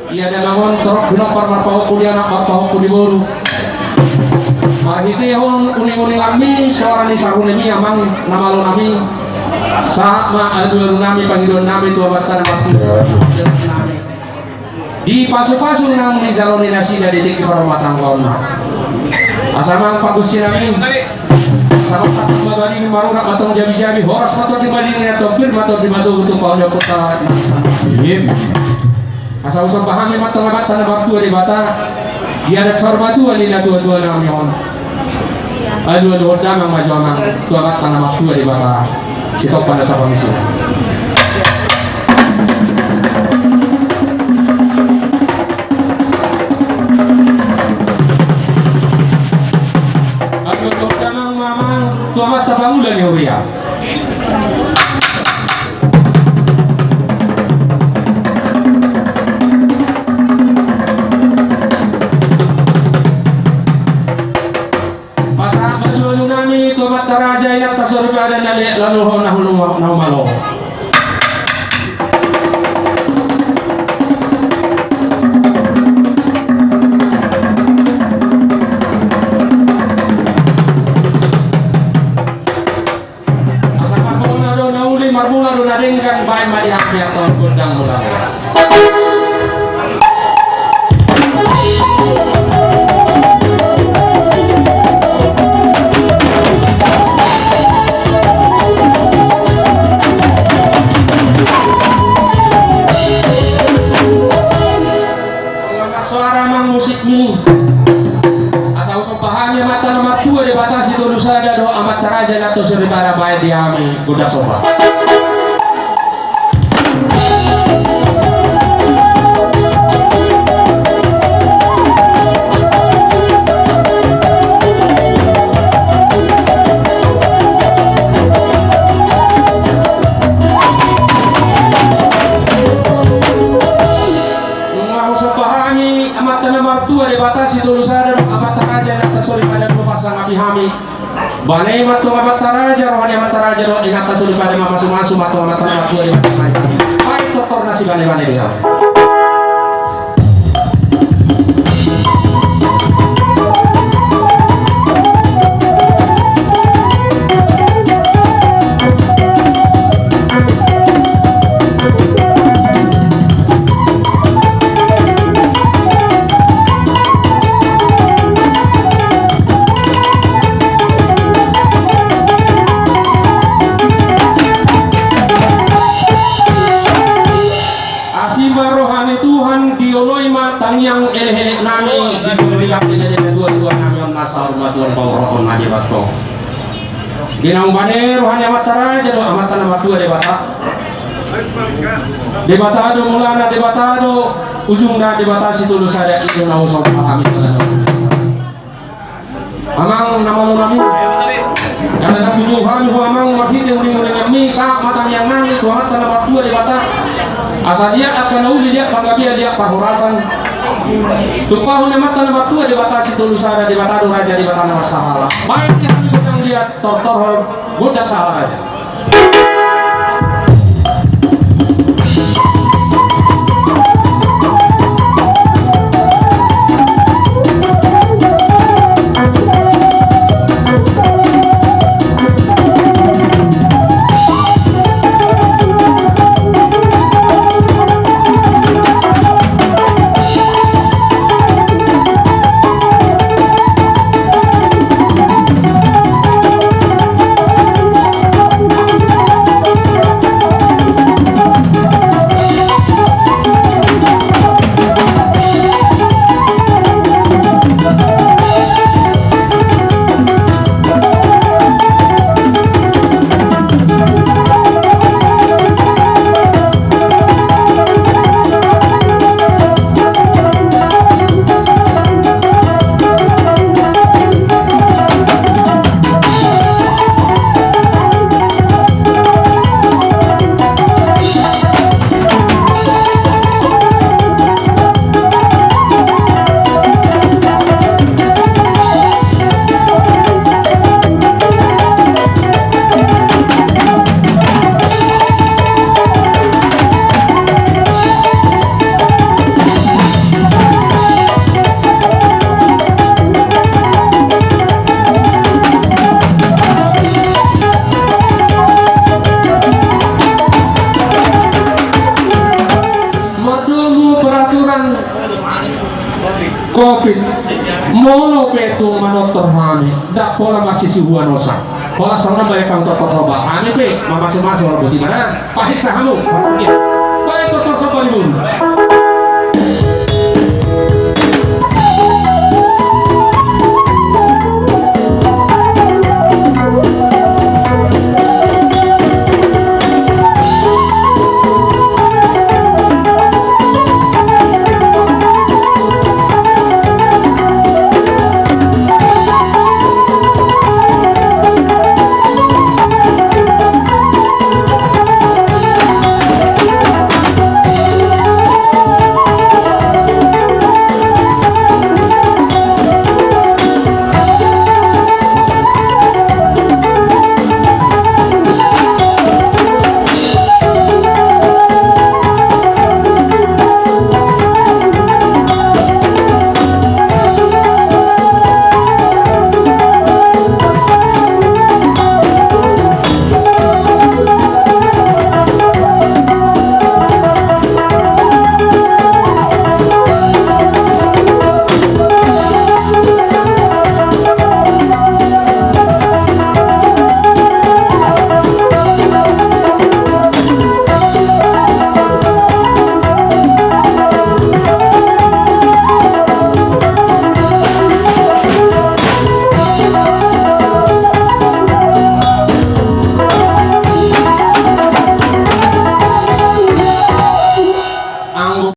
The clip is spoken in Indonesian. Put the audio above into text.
Iya dan namun terok binapar marpahok kuliah nak marpahok kuliburu. Mahiti hon uning-uning kami seorang ni sarun ini amang nama lo nami. Sama adu nami pangidon nami tua batan waktu nami. Di pasu-pasu nang di jalon nasi dari tiki permatang kauna. Asamang pagusi nami. Sama takut magari maru nak matang jabi-jabi horas matang di mading atau bir matang di madu untuk paunya kota. Asal usah pahami matang amat tanah waktu di bata. Dia ada sorbatu alina tua-tua nami on. Aduh damang maju amang tua amat tanah waktu di bata. Sitok pada sabang isi. Aduh damang mamang tua amat tabangulan ya Uria. Raja yang tasur pada nalik lalu nahulu malo. Asal marbuna do nauli marbuna do naringkang bae mari hak atau gondang mulai. Raja atau serbara baik diami kuda sobat. Mau sepahami amat tanah martua dibatasi tulus ada amat raja atau serbara pasang api hami. Bane matu amat taraja rohani amat taraja roh ingat tasul pada mama sumasu matu amat taraja tua di mana ini. Baik doktor nasi bane dia. Yang eleh-eleh nami diberiak ini dua-dua nami on nasar matuan bawrokon naji batko ginang bane rohani amat taraja do amat tanah matua de bata do mulana de bata do ujung da de bata situ do sada itu nau so pahami amang nama lo nami karena nabi Tuhan amang makite uring-uring nami sa matang yang nami tuhan tanah matua de bata asal dia akan uli dia panggabia dia pahorasan Tupahun emat tanah batu dibatasi dulu sada dibatado raja dibatana masalah. Baik yang diundang dia tortor goda salah aja. dak pola masih si huan osa pola sama mereka untuk totoba ane pe mama semasa orang buti mana pahit sahamu baik totor sopa libur